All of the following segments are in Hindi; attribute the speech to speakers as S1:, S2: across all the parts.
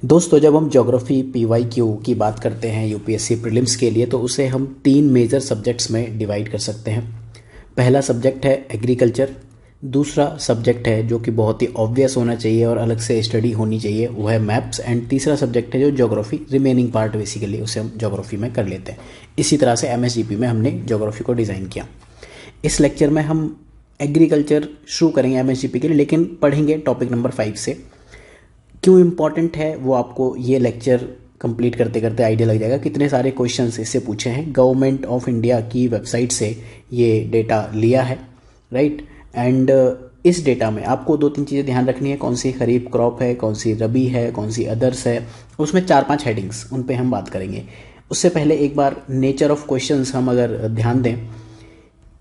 S1: दोस्तों, जब हम ज्योग्राफी PYQ की बात करते हैं यूपीएससी प्रीलिम्स के लिए, तो उसे हम 3 मेजर सब्जेक्ट्स में डिवाइड कर सकते हैं। पहला सब्जेक्ट है एग्रीकल्चर, दूसरा सब्जेक्ट है जो कि बहुत ही ऑब्वियस होना चाहिए और अलग से स्टडी होनी चाहिए, वो है मैप्स, एंड तीसरा सब्जेक्ट है जो ज्योग्राफी, रिमेनिंग पार्ट बेसिकली उसे हम ज्योग्राफी में कर लेते हैं। इसी तरह से MSGP में हमने ज्योग्राफी को डिज़ाइन किया। इस लेक्चर में हम एग्रीकल्चर शुरू करेंगे MSGP के लिए, लेकिन पढ़ेंगे टॉपिक नंबर 5 से। क्यों इम्पॉर्टेंट है वो आपको ये लेक्चर कंप्लीट करते करते आइडिया लग जाएगा। कितने सारे क्वेश्चंस इससे पूछे हैं, गवर्नमेंट ऑफ इंडिया की वेबसाइट से ये डेटा लिया है, राइट। एंड इस डेटा में आपको 2-3 चीज़ें ध्यान रखनी है, कौन सी खरीफ क्रॉप है, कौन सी रबी है, कौन सी अदर्स है। उसमें 4-5 हेडिंग्स, उन पे हम बात करेंगे। उससे पहले एक बार नेचर ऑफ क्वेश्चंस हम अगर ध्यान दें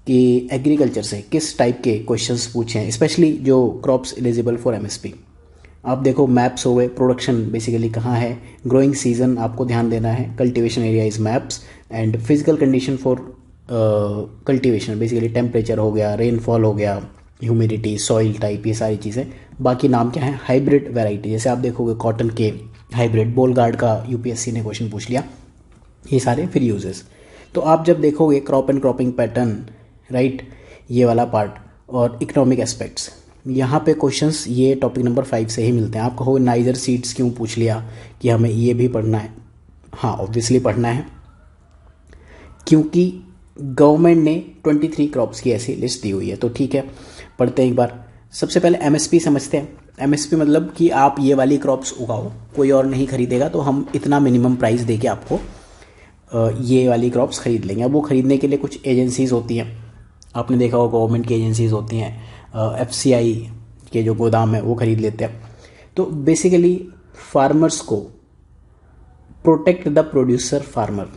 S1: कि एग्रीकल्चर से किस टाइप के क्वेश्चंस पूछे हैं, स्पेशली जो क्रॉप्स एलिजिबल फॉर MSP। आप देखो, मैप्स हो गए, प्रोडक्शन बेसिकली कहाँ है, ग्रोइंग सीजन आपको ध्यान देना है, cultivation area is maps, and physical condition for cultivation basically temperature हो गया, रेनफॉल हो गया, ह्यूमिडिटी, सॉइल टाइप, ये सारी चीज़ें। बाकी नाम क्या है, हाइब्रिड वैरायटी, जैसे आप देखोगे कॉटन के हाइब्रिड, बोल गार्ड का UPSC ने क्वेश्चन पूछ लिया, ये सारे फिर यूजेस। तो आप जब देखोगे crop and cropping pattern, right, ये वाला पार्ट, और इकोनॉमिक एस्पेक्ट्स, यहाँ पे क्वेश्चंस ये टॉपिक नंबर 5 से ही मिलते हैं। आप कहोगे नाइजर सीड्स क्यों पूछ लिया, कि हमें ये भी पढ़ना है। हाँ, ऑब्वियसली पढ़ना है, क्योंकि गवर्नमेंट ने 23 क्रॉप्स की ऐसी लिस्ट दी हुई है। तो ठीक है, पढ़ते हैं एक बार। सबसे पहले MSP समझते हैं। MSP मतलब कि आप ये वाली क्रॉप्स उगाओ, कोई और नहीं खरीदेगा, तो हम इतना मिनिमम प्राइस दे के आपको ये वाली क्रॉप्स खरीद लेंगे। अब वो खरीदने के लिए कुछ एजेंसीज होती हैं, आपने देखा होगा गवर्नमेंट की एजेंसीज होती हैं, FCI के जो गोदाम है वो खरीद लेते हैं। तो बेसिकली फार्मर्स को protect the producer farmer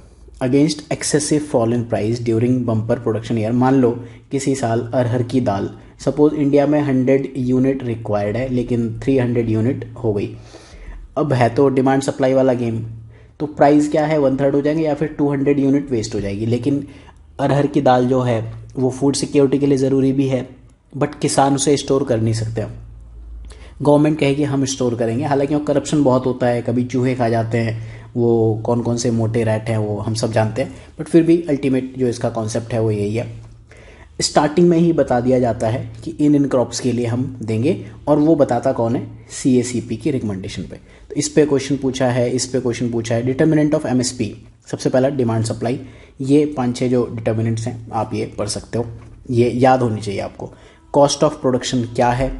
S1: against excessive fall in price during bumper production year. मान लो किसी साल अरहर की दाल, सपोज इंडिया में 100 यूनिट रिक्वायर्ड है, लेकिन 300 यूनिट हो गई। अब है तो डिमांड सप्लाई वाला गेम, तो प्राइस क्या है, 1/3 हो जाएंगे, या फिर 200 यूनिट वेस्ट हो जाएगी। लेकिन अरहर की दाल जो है वो फूड सिक्योरिटी के लिए ज़रूरी भी है, बट किसान उसे स्टोर कर नहीं सकते। गवर्नमेंट कहेगी हम स्टोर करेंगे, हालांकि वो करप्शन बहुत होता है, कभी चूहे खा जाते हैं, वो कौन कौन से मोटे रैट हैं वो हम सब जानते हैं, बट फिर भी अल्टीमेट जो इसका कॉन्सेप्ट है वो यही है। स्टार्टिंग में ही बता दिया जाता है कि इन क्रॉप्स के लिए हम देंगे, और वो बताता कौन है, CACP की रिकमेंडेशन पे। तो इस पे क्वेश्चन पूछा है, इस पे क्वेश्चन पूछा है। डिटर्मिनेंट ऑफ MSP, सबसे पहला डिमांड सप्लाई, ये 5-6 जो डिटर्मिनेंट्स हैं आप ये पढ़ सकते हो, ये याद होनी चाहिए आपको। कॉस्ट ऑफ प्रोडक्शन क्या है,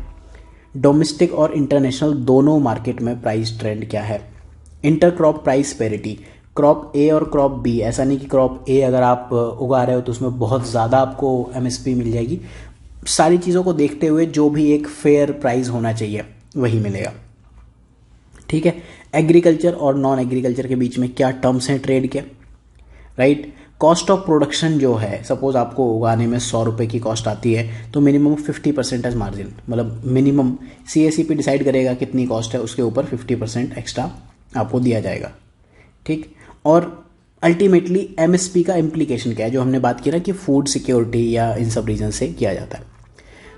S1: डोमेस्टिक और इंटरनेशनल दोनों मार्केट में प्राइस ट्रेंड क्या है, inter crop price parity, crop A और क्रॉप B, ऐसा नहीं कि क्रॉप A अगर आप उगा रहे हो तो उसमें बहुत ज़्यादा आपको MSP मिल जाएगी। सारी चीज़ों को देखते हुए जो भी एक फेयर प्राइस होना चाहिए वही मिलेगा, ठीक है। एग्रीकल्चर और नॉन एग्रीकल्चर के बीच में क्या टर्म्स हैं ट्रेड के, राइट। कॉस्ट ऑफ प्रोडक्शन जो है, सपोज आपको उगाने में 100 रुपये की कॉस्ट आती है, तो मिनिमम 50% एज मार्जिन, मतलब मिनिमम CACP डिसाइड करेगा कितनी कॉस्ट है, उसके ऊपर 50% एक्स्ट्रा आपको दिया जाएगा, ठीक। और अल्टीमेटली MSP का इम्प्लीकेशन क्या है, जो हमने बात की ना कि फूड सिक्योरिटी या इन सब रीजन से किया जाता है।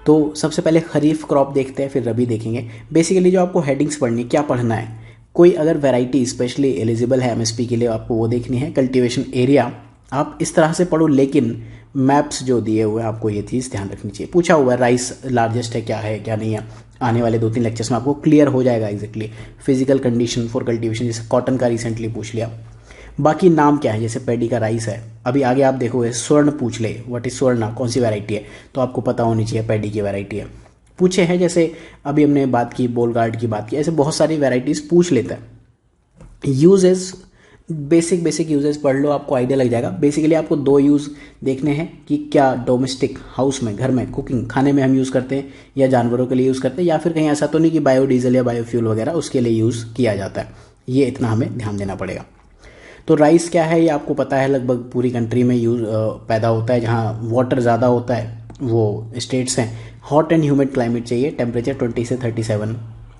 S1: तो सबसे पहले खरीफ क्रॉप देखते हैं, फिर रबी देखेंगे। बेसिकली जो आपको हेडिंग्स पढ़नी, क्या पढ़ना है, कोई अगर वैरायटी स्पेशली एलिजिबल है MSP के लिए, आपको वो देखनी है। कल्टीवेशन एरिया आप इस तरह से पढ़ो, लेकिन मैप्स जो दिए हुए हैं आपको ये चीज़ ध्यान रखनी चाहिए। पूछा हुआ है राइस लार्जेस्ट है क्या नहीं है, आने वाले 2-3 लेक्चर्स में आपको क्लियर हो जाएगा exactly. Physical condition for cultivation, जैसे कॉटन का रिसेंटली पूछ लिया। बाकी नाम क्या है, जैसे पैडी का राइस है, अभी आगे आप देखोगे स्वर्ण पूछ ले, व्हाट इज स्वर्ण, कौन सी वैरायटी है, तो आपको पता होनी चाहिए पैडी की वैरायटी है। पूछे हैं, जैसे अभी हमने बात की बोल गार्ड की बात की, ऐसे बहुत सारी वैरायटीज पूछ लेता है। यूजेस, बेसिक यूजेस पढ़ लो, आपको आइडिया लग जाएगा। बेसिकली आपको 2 यूज़ देखने हैं कि क्या डोमेस्टिक हाउस में, घर में कुकिंग खाने में हम यूज़ करते हैं, या जानवरों के लिए यूज़ करते हैं, या फिर कहीं ऐसा तो नहीं कि बायोडीजल या बायोफ्यूल वगैरह उसके लिए यूज़ किया जाता है। ये इतना हमें ध्यान देना पड़ेगा। तो राइस क्या है ये आपको पता है, लगभग पूरी कंट्री में यूज पैदा होता है, जहाँ वाटर ज़्यादा होता है वो स्टेट्स हैं। हॉट एंड ह्यूमिड क्लाइमेट चाहिए, टेम्परेचर 20 से 37,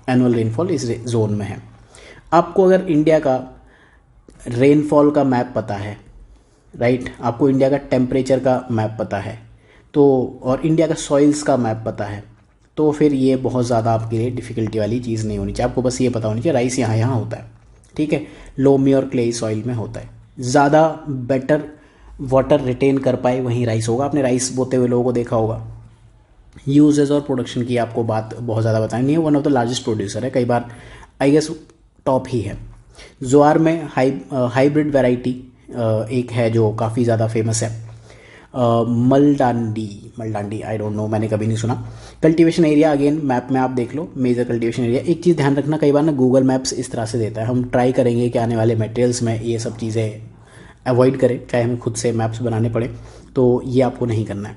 S1: एनुअल रेनफॉल इस जोन में है। आपको अगर इंडिया का रेनफॉल का मैप पता है, राइट, आपको इंडिया का टेम्परेचर का मैप पता है, तो और इंडिया का सॉइल्स का मैप पता है, तो फिर ये बहुत ज़्यादा आपके लिए डिफ़िकल्टी वाली चीज़ नहीं होनी चाहिए। आपको बस ये पता होनी चाहिए राइस यहाँ यहाँ होता है, ठीक है, लोमी और क्लेई सॉइल में होता है। ज़्यादा बेटर वाटर रिटेन कर पाए वहीं राइस होगा। आपने राइस बोते हुए लोगों को देखा होगा। यूजेज और प्रोडक्शन की आपको बात बहुत ज़्यादा बतानी नहीं है। One of the largest producer है, कई बार आई गेस टॉप ही है। ज्वार में हाइब्रिड वैरायटी एक है जो काफ़ी ज़्यादा फेमस है, मलडांडी आई डोंट नो, मैंने कभी नहीं सुना। कल्टीवेशन एरिया अगेन मैप में आप देख लो, मेजर कल्टीवेशन एरिया। एक चीज़ ध्यान रखना, कई बार ना गूगल मैप्स इस तरह से देता है, हम ट्राई करेंगे कि आने वाले मटेरियल्स में ये सब चीज़ें अवॉइड करें, चाहे हमें खुद से मैप्स बनाने पड़े, तो ये आपको नहीं करना है,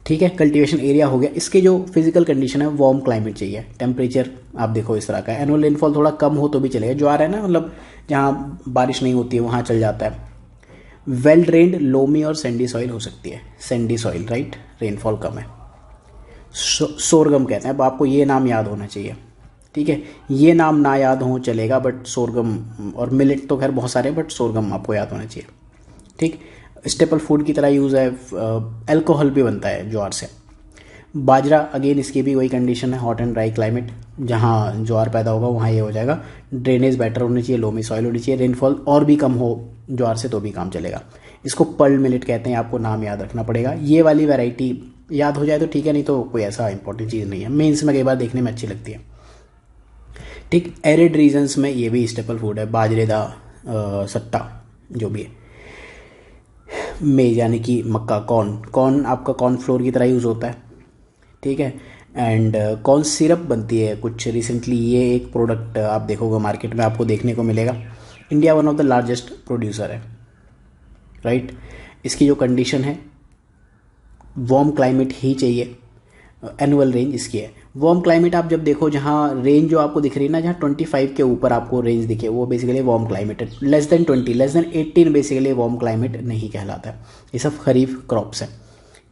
S1: ठीक है। कल्टीवेशन एरिया हो गया। इसके जो फिजिकल कंडीशन है, वार्म क्लाइमेट चाहिए, टेम्परेचर आप देखो इस तरह का। एनुअल रेनफॉल थोड़ा कम हो तो भी चलेगा, जो आ रहा है ना, मतलब जहाँ बारिश नहीं होती है वहाँ चल जाता है। वेल ड्रेन्ड लोमी और सैंडी सॉइल हो सकती है, सैंडी सॉइल, राइट, रेनफॉल कम है। सोरगम कहते हैं, अब आपको ये नाम याद होना चाहिए, ठीक है। ये नाम ना याद हो चलेगा, बट सोरगम और मिलेट तो खैर बहुत सारे, बट सोरगम आपको याद होना चाहिए, ठीक। स्टेपल फूड की तरह यूज़ है, अल्कोहल भी बनता है ज्वार से। बाजरा अगेन इसकी भी वही कंडीशन है, हॉट एंड ड्राई क्लाइमेट, जहाँ ज्वार पैदा होगा वहाँ ये हो जाएगा। ड्रेनेज बेटर होनी चाहिए, लोमी सॉइल होनी चाहिए, रेनफॉल और भी कम हो ज्वार से तो भी काम चलेगा। इसको पर्ल मिलेट कहते हैं, आपको नाम याद रखना पड़ेगा। ये वाली वैरायटी याद हो जाए तो ठीक है, नहीं तो कोई ऐसा इंपॉर्टेंट चीज़ नहीं है, मेंस में कई बार देखने में अच्छी लगती है, ठीक। एरिड रीजन्स में ये भी स्टेपल फूड है, बाजरेदा सट्टा जो भी है। मेज यानी कि मक्का, कॉर्न आपका कॉर्न फ्लोर की तरह यूज़ होता है, ठीक है। एंड कॉर्न सिरप बनती है कुछ रिसेंटली, ये एक प्रोडक्ट आप देखोगे मार्केट में आपको देखने को मिलेगा। India one of the largest producer है, राइट। इसकी जो कंडीशन है, वार्म क्लाइमेट ही चाहिए। एनुअल रेंज इसकी है वार्म क्लाइमेट। आप जब देखो जहाँ रेंज जो आपको दिख रही है ना, जहाँ 25 के ऊपर आपको रेंज दिखे, वो बेसिकली वार्म क्लाइमेट है। Less than 20, less than 18 basically warm climate नहीं कहलाता है। ये सब खरीफ क्रॉप्स है,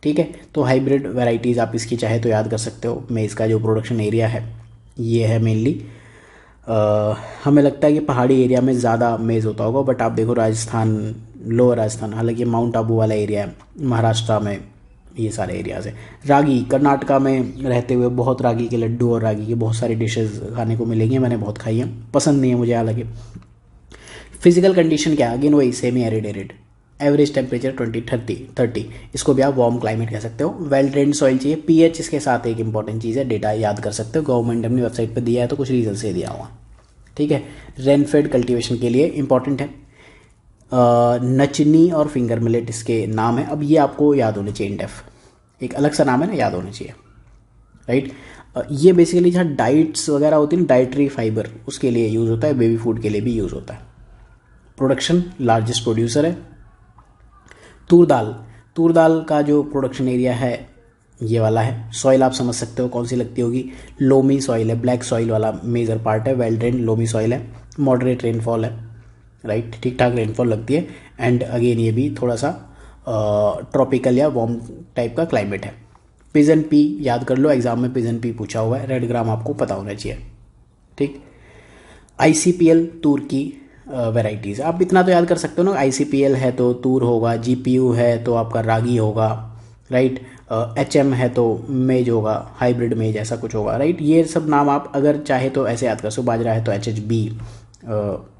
S1: ठीक है। तो हाइब्रिड वैरायटीज़ आप इसकी चाहे तो याद कर सकते हो। मेज़ का जो प्रोडक्शन एरिया है ये है मेनली, हमें लगता है कि पहाड़ी एरिया में ज़्यादा मेज़ होता होगा, बट आप देखो राजस्थान, लोअर राजस्थान, हालांकि माउंट आबू वाला एरिया है, महाराष्ट्र में ये सारे एरियाज़ है। रागी, कर्नाटका में रहते हुए बहुत रागी के लड्डू और रागी की बहुत सारी डिशेस खाने को मिलेंगी, मैंने बहुत खाई हैं, पसंद नहीं है मुझे हालांकि। फिजिकल कंडीशन क्या, अगेन वही सेमी एरिड, एवरेज टेम्परेचर 20-30, इसको भी आप वार्म क्लाइमेट कह सकते हो। वेल ड्रेन्ड सॉइल चाहिए। पीएच इसके साथ एक इंपॉर्टेंट चीज़ है, डेटा याद कर सकते हो, गवर्नमेंट ने अपनी वेबसाइट पर दिया है तो कुछ रीजन से दिया हुआ, ठीक है। रेनफेड कल्टीवेशन के लिए इंपॉर्टेंट है। नचनी और फिंगर मिलेट इसके नाम है। अब ये आपको याद होने चाहिए, इंडेफ एक अलग सा नाम है ना, याद होना चाहिए, राइट। ये बेसिकली जहाँ डाइट्स वगैरह होती है ना, डाइटरी फाइबर, उसके लिए यूज़ होता है, बेबी फूड के लिए भी यूज़ होता है। प्रोडक्शन लार्जेस्ट प्रोड्यूसर है। तूर दाल का जो प्रोडक्शन एरिया है ये वाला है। सॉइल आप समझ सकते हो कौन सी लगती होगी, लोमी सॉइल है, ब्लैक सॉइल वाला मेजर पार्ट है। वेल ड्रेन्ड लोमी सॉइल है, मॉडरेट रेनफॉल है, राइट, ठीक ठाक रेनफॉल लगती है। एंड अगेन ये भी थोड़ा सा ट्रॉपिकल या वार्म टाइप का क्लाइमेट है। पिजन पी याद कर लो, एग्जाम में पिजन पी पूछा हुआ है, रेड ग्राम आपको पता होना चाहिए, ठीक। ICPL तूर की वेराइटीज़ आप इतना तो याद कर सकते हो ना, ICPL है तो तूर होगा, GPU है तो आपका रागी होगा, राइट। HM है तो मेज होगा, हाइब्रिड मेज ऐसा कुछ होगा, राइट। ये सब नाम आप अगर चाहे तो ऐसे याद कर सकते हो। बाजरा है तो HHB,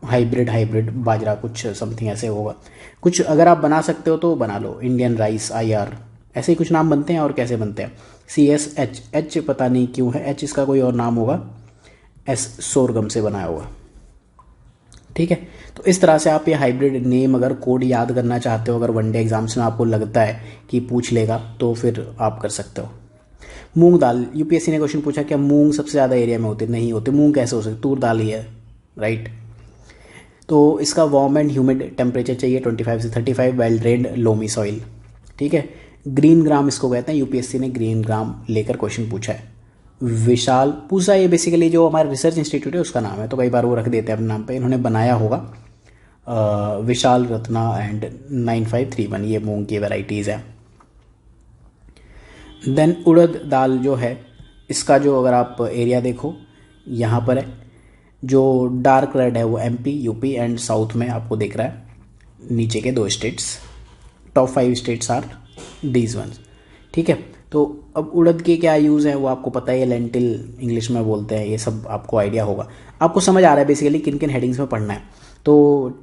S1: हाइब्रिड बाजरा कुछ समथिंग ऐसे होगा। कुछ अगर आप बना सकते हो तो बना लो, इंडियन राइस, IR, ऐसे ही कुछ नाम बनते हैं। और कैसे बनते हैं, CSH, H पता नहीं क्यों है, H इसका कोई और नाम होगा, S सोरगम से बनाया होगा, ठीक है। तो इस तरह से आप ये हाइब्रिड नेम अगर कोड याद करना चाहते हो, अगर वनडे एग्जाम्स में आपको लगता है कि पूछ लेगा तो फिर आप कर सकते हो। मूंग दाल, UPSC ने क्वेश्चन पूछा क्या मूंग सबसे ज़्यादा एरिया में होते, नहीं होते। मूंग कैसे हो सकते, तूर दाल ही है, राइट। तो इसका वार्म एंड ह्यूमिड टेम्परेचर चाहिए 25 से 35, वेल ड्रेन्ड लोमी सॉइल, ठीक है। ग्रीन ग्राम इसको कहते हैं, UPSC ने ग्रीन ग्राम लेकर क्वेश्चन पूछा है। विशाल पूसा, ये बेसिकली जो हमारा रिसर्च इंस्टीट्यूट है उसका नाम है, तो कई बार वो रख देते हैं अपने नाम पे, इन्होंने बनाया होगा। विशाल रत्ना एंड 9531 ये मूंग की वैरायटीज़ है। देन उड़द दाल जो है, इसका जो अगर आप एरिया देखो यहाँ पर है, जो डार्क रेड है वो MP, UP एंड साउथ में आपको दिख रहा है, नीचे के 2 states. Top 5 states are these ones, ठीक है। तो अब उड़द के क्या यूज़ हैं वो आपको पता ही है, लेंटिल इंग्लिश में बोलते हैं, ये सब आपको आइडिया होगा। आपको समझ आ रहा है बेसिकली किन किन हेडिंग्स में पढ़ना है। तो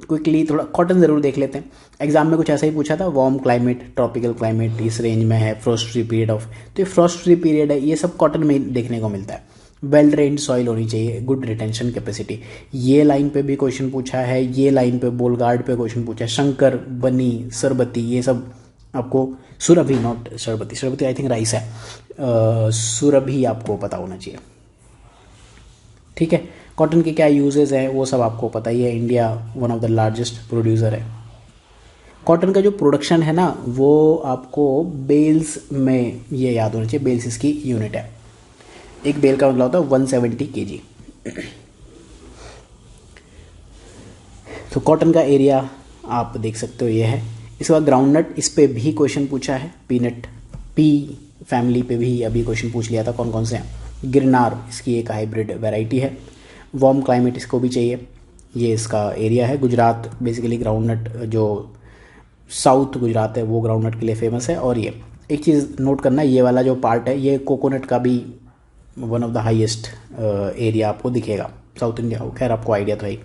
S1: क्विकली थोड़ा कॉटन ज़रूर देख लेते हैं। एग्जाम में कुछ ऐसा ही पूछा था, वार्म क्लाइमेट, ट्रॉपिकल क्लाइमेट, इस रेंज में है, फ्रॉस्ट फ्री पीरियड ऑफ, तो ये फ्रॉस्ट फ्री पीरियड है, ये सब कॉटन में देखने को मिलता है। वेल ड्रेन्ड सॉइल होनी चाहिए, गुड रिटेंशन कैपेसिटी, ये लाइन पे भी क्वेश्चन पूछा है, ये लाइन पे बोलगार्ड पे क्वेश्चन पूछा है, शंकर, बनी, सरबती, ये सब आपको, Surbhi not Sharbati, Sharbati I think rice है, सुरभि आपको पता होना चाहिए। ठीक है, कॉटन के क्या यूजेस हैं वो सब आपको पता ही है, India one of the largest producer है। कॉटन का जो प्रोडक्शन है ना वो आपको बेल्स में ये याद होना चाहिए, बेल्स इसकी यूनिट है, एक बेल का मतलब होता है 170 kg। तो कॉटन का एरिया आप देख सकते हो ये है। इसके बाद ग्राउंडनट, इस पे भी क्वेश्चन पूछा है, पीनट, पी फैमिली पे भी अभी क्वेश्चन पूछ लिया था कौन कौन से हैं। गिरनार इसकी एक हाइब्रिड वैरायटी है। वार्म क्लाइमेट इसको भी चाहिए, ये इसका एरिया है। गुजरात बेसिकली ग्राउंडनट, जो साउथ गुजरात है वो ग्राउंडनट के लिए फेमस है। और ये एक चीज़ नोट करना, ये वाला जो पार्ट है ये कोकोनट का भी one of the highest area आपको दिखेगा साउथ इंडिया, खैर आपको आइडिया तो है।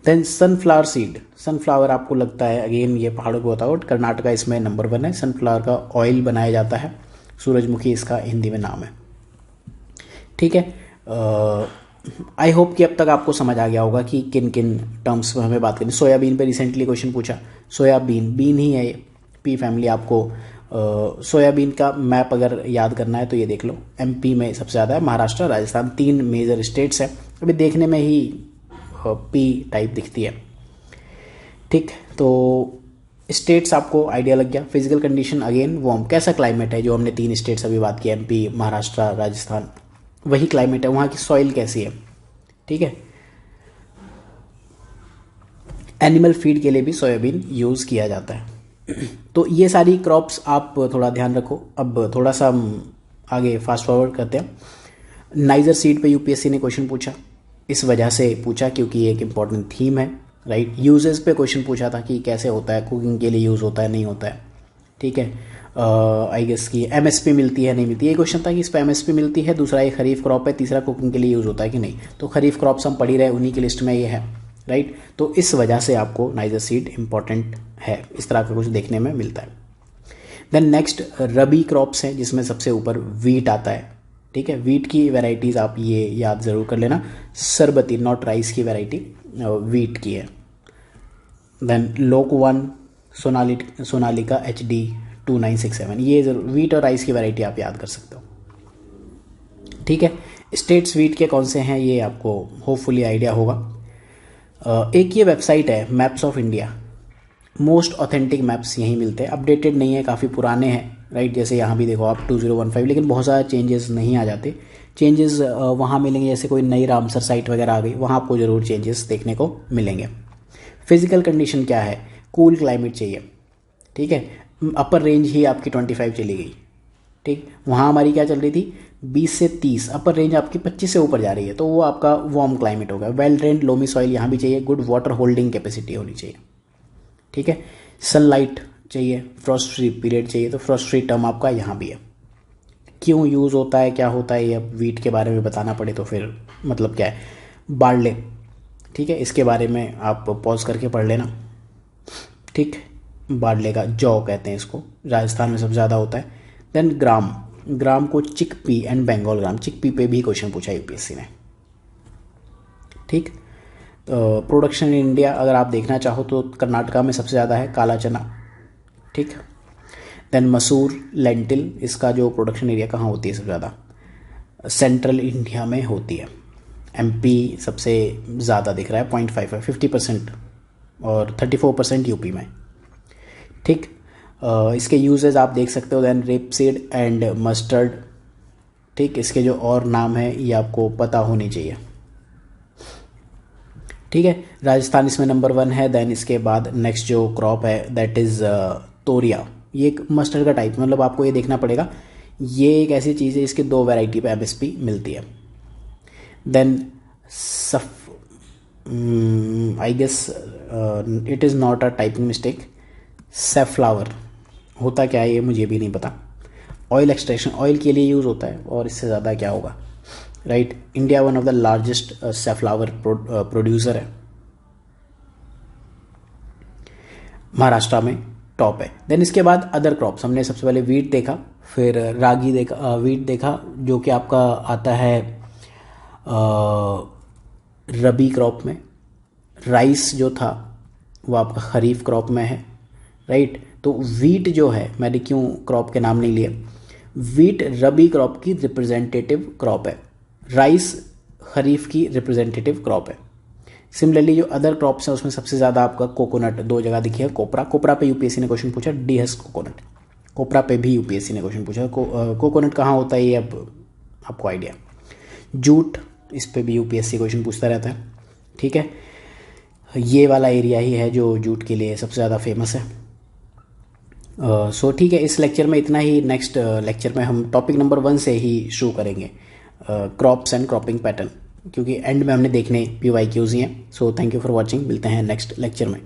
S1: देन सनफ्लावर सीड, सनफ्लावर आपको लगता है अगेन ये पहाड़ों पे होता है, बट कर्नाटका इसमें नंबर 1 है। सनफ्लावर का ऑयल बनाया जाता है, सूरजमुखी इसका हिंदी में नाम है। ठीक है, आई होप कि अब तक आपको समझ आ गया होगा कि किन किन टर्म्स में हमें बात करनी। सोयाबीन पे रिसेंटली क्वेश्चन पूछा, सोयाबीन बीन ही है ये, पी फैमिली। आपको सोयाबीन का मैप अगर याद करना है तो ये देख लो, एमपी में सबसे ज़्यादा है, महाराष्ट्र, राजस्थान, 3 मेजर स्टेट्स हैं। अभी देखने में ही पी टाइप दिखती है। ठीक, तो स्टेट्स आपको आइडिया लग गया। फिजिकल कंडीशन अगेन वार्म, कैसा क्लाइमेट है, जो हमने 3 स्टेट्स अभी बात की, एमपी, महाराष्ट्र, राजस्थान, वही क्लाइमेट है, वहाँ की सॉइल कैसी है। ठीक है, एनिमल फीड के लिए भी सोयाबीन यूज़ किया जाता है। तो ये सारी क्रॉप्स आप थोड़ा ध्यान रखो। अब थोड़ा सा हम आगे फास्ट फॉरवर्ड करते हैं। नाइजर सीड पे यूपीएससी ने क्वेश्चन पूछा, इस वजह से पूछा क्योंकि ये एक इम्पॉर्टेंट थीम है, राइट। यूजेस पे क्वेश्चन पूछा था कि कैसे होता है, कुकिंग के लिए यूज़ होता है नहीं होता है। ठीक है, आई गेस की एमएसपी मिलती है नहीं मिलती, ये क्वेश्चन था कि इस पर एमएसपी मिलती है। दूसरा ये खरीफ क्रॉप है, तीसरा कुकिंग के लिए यूज़ होता है कि नहीं, तो खरीफ क्रॉप्स हम पढ़ ही रहे, उन्हीं की लिस्ट में ये है, राइट। तो इस वजह से आपको नाइजर सीड इंपॉर्टेंट है, इस तरह का कुछ देखने में मिलता है। देन नेक्स्ट रबी क्रॉप्स हैं, जिसमें सबसे ऊपर वीट आता है। ठीक है, वीट की वैरायटीज़ आप ये याद ज़रूर कर लेना, सरबती नॉट राइस की वैरायटी वीट की है। देन लोक 1, सोनालिका HD 2967, ये जरूर वीट और राइस की वैरायटी आप याद कर सकते हो। ठीक है, स्टेट्स वीट के कौन से हैं ये आपको होपफुली आइडिया होगा। एक ये वेबसाइट है maps of India, most authentic maps यहीं मिलते हैं, अपडेटेड नहीं है, काफ़ी पुराने हैं, राइट। जैसे यहाँ भी देखो आप 2015, लेकिन बहुत सारे चेंजेस नहीं आ जाते। चेंजेस वहाँ मिलेंगे, जैसे कोई नई रामसर साइट वगैरह आ गई, वहाँ आपको ज़रूर चेंजेस देखने को मिलेंगे। फिजिकल कंडीशन क्या है, कूल क्लाइमेट चाहिए। ठीक है, अपर रेंज ही आपकी 25 चली गई। ठीक, वहाँ हमारी क्या चल रही थी 20 से 30, अपर रेंज आपकी 25 से ऊपर जा रही है, तो वो आपका वार्म क्लाइमेट होगा। वेल ड्रेन्ड लोमी सॉइल यहाँ भी चाहिए, गुड वाटर होल्डिंग कैपेसिटी होनी चाहिए। ठीक है, सनलाइट चाहिए, फ्रॉस्ट फ्री पीरियड चाहिए, तो फ्रॉस्ट फ्री टर्म आपका यहाँ भी है। क्यों यूज़ होता है, क्या होता है, ये अब वीट के बारे में बताना पड़े तो फिर मतलब क्या है। बार्ले, ठीक है, इसके बारे में आप पॉज करके पढ़ लेना। ठीक, बार्ले का जौ कहते हैं इसको, राजस्थान में सबसे ज़्यादा होता है। देन ग्राम, ग्राम को चिक पी एंड बंगाल ग्राम, चिक पी पे भी क्वेश्चन पूछा यूपीएससी ने। ठीक, प्रोडक्शन इन इंडिया अगर आप देखना चाहो तो कर्नाटका में सबसे ज़्यादा है काला चना। ठीक, देन मसूर, लेंटिल, इसका जो प्रोडक्शन एरिया कहाँ होती है सबसे ज़्यादा, सेंट्रल इंडिया में होती है। एमपी सबसे ज़्यादा दिख रहा है 0.5 50%, और 34% यूपी में। ठीक, इसके यूजेस आप देख सकते हो। देन रेपसीड एंड मस्टर्ड, ठीक, इसके जो और नाम है ये आपको पता होनी चाहिए। ठीक है, राजस्थान इसमें नंबर 1 है। देन इसके बाद नेक्स्ट जो क्रॉप है दैट इज़ तोरिया, ये एक मस्टर्ड का टाइप, मतलब आपको ये देखना पड़ेगा, ये एक ऐसी चीज़ है इसके 2 वैरायटी पे एमएसपी मिलती है। Then I guess it is not a typing mistake, safflower होता क्या है ये मुझे भी नहीं पता। ऑयल एक्सट्रैक्शन, ऑयल के लिए यूज़ होता है, और इससे ज़्यादा क्या होगा, right. India one of the largest safflower producer है, महाराष्ट्र में टॉप है। देन इसके बाद अदर क्रॉप्स, हमने सबसे पहले वीट देखा, फिर रागी देखा, वीट देखा जो कि आपका आता है रबी क्रॉप में। राइस जो था वो आपका खरीफ क्रॉप में है, राइट। तो वीट जो है, मैंने क्यों क्रॉप के नाम नहीं लिए, वीट रबी क्रॉप की रिप्रेजेंटेटिव क्रॉप है, राइस खरीफ की रिप्रेजेंटेटिव क्रॉप है। सिमिलरली जो अदर क्रॉप्स हैं उसमें सबसे ज़्यादा आपका कोकोनट, 2 जगह दिखी है, कोपरा, कोपरा पे यूपीएससी ने क्वेश्चन पूछा, डीहस कोकोनट, कोपरा पे भी यूपीएससी ने क्वेश्चन पूछा। कोकोनट कहाँ होता है ये अब आपको आइडिया। जूट, इस पे भी यूपीएससी क्वेश्चन पूछता रहता है, ठीक है। ये वाला एरिया ही है जो जूट के लिए सबसे ज़्यादा फेमस है। सो ठीक है, इस लेक्चर में इतना ही। नेक्स्ट लेक्चर में हम टॉपिक नंबर 1 से ही शुरू करेंगे, क्रॉप्स एंड क्रॉपिंग पैटर्न, क्योंकि एंड में हमने देखने PYQs ही हैं। So thank you for watching, मिलते हैं नेक्स्ट लेक्चर में।